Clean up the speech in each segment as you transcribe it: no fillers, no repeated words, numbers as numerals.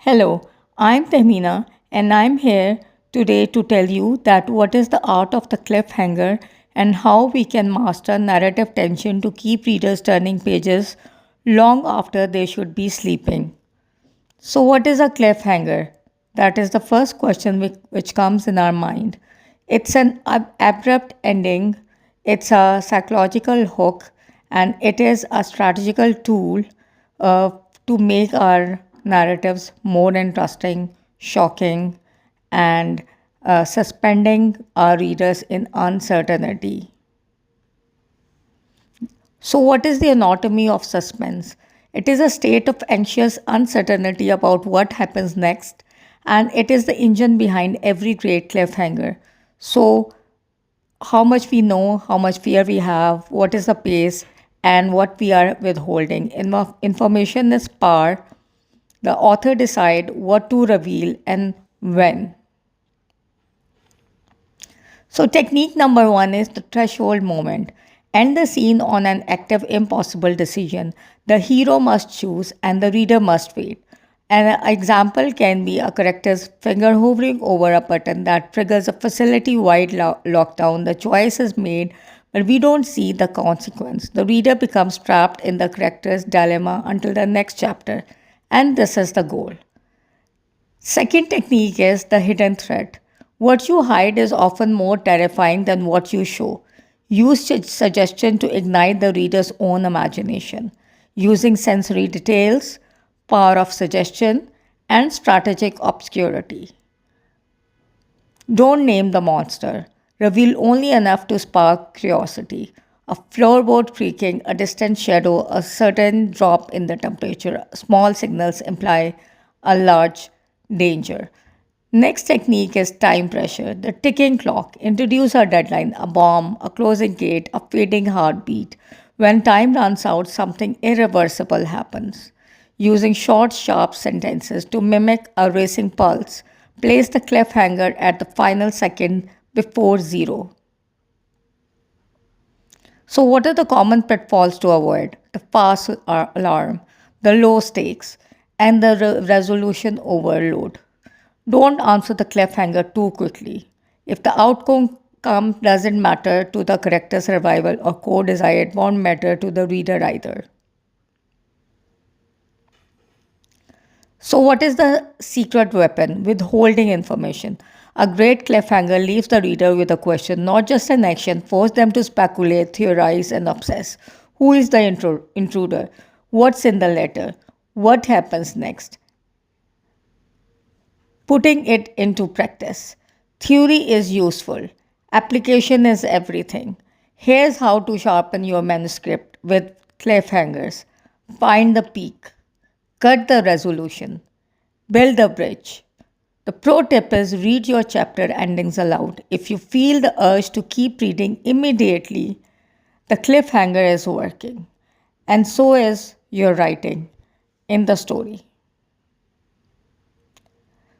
Hello, I'm Tehmina and I'm here today to tell you that what is the art of the cliffhanger and how we can master narrative tension to keep readers turning pages long after they should be sleeping. So, what is a cliffhanger? That is the first question which comes in our mind. It's an abrupt ending, it's a psychological hook, and it is a strategical tool uh, to make our narratives more interesting, shocking, and suspending our readers in uncertainty. So, what is the anatomy of suspense? It is a state of anxious uncertainty about what happens next, and it is the engine behind every great cliffhanger. So, how much we know, how much fear we have, what is the pace, and what we are withholding. Information is power. The author decide what to reveal and when. So, technique number one is the threshold moment. End the scene on an active, impossible decision. The hero must choose and the reader must wait. An example can be a character's finger hovering over a button that triggers a facility wide lockdown. The choice is made, but we don't see the consequence. The reader becomes trapped in the character's dilemma until the next chapter, and this is the goal. Second technique is the hidden threat. What you hide is often more terrifying than what you show. Use suggestion to ignite the reader's own imagination. Using sensory details, power of suggestion, and strategic obscurity. Don't name the monster. Reveal only enough to spark curiosity. A floorboard creaking, a distant shadow, a sudden drop in the temperature. Small signals imply a large danger. Next technique is time pressure, the ticking clock. Introduce a deadline, a bomb, a closing gate, a fading heartbeat. When time runs out, something irreversible happens. Using short, sharp sentences to mimic a racing pulse, place the cliffhanger at the final second before zero. So, what are the common pitfalls to avoid? The false alarm, the low stakes, and the resolution overload. Don't answer the cliffhanger too quickly. If the outcome doesn't matter to the character's survival or co-desire, it won't matter to the reader either. So, what is the secret weapon? Withholding information. A great cliffhanger leaves the reader with a question, not just an action, force them to speculate, theorize, and obsess. Who is the intruder? What's in the letter? What happens next? Putting it into practice. Theory is useful, application is everything. Here's how to sharpen your manuscript with cliffhangers. Find the peak, cut the resolution, build the bridge. The pro tip is read your chapter endings aloud. If you feel the urge to keep reading immediately, the cliffhanger is working, and so is your writing in the story.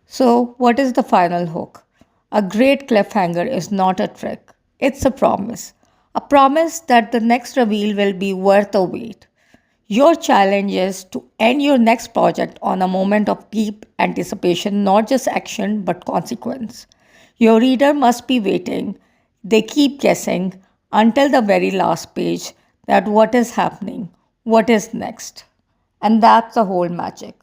So, what is the final hook? A great cliffhanger is not a trick, it's a promise. A promise that the next reveal will be worth the wait. Your challenge is to end your next project on a moment of deep anticipation, not just action but consequence. Your reader must be waiting, they keep guessing until the very last page that what is happening, what is next. And that's the whole magic.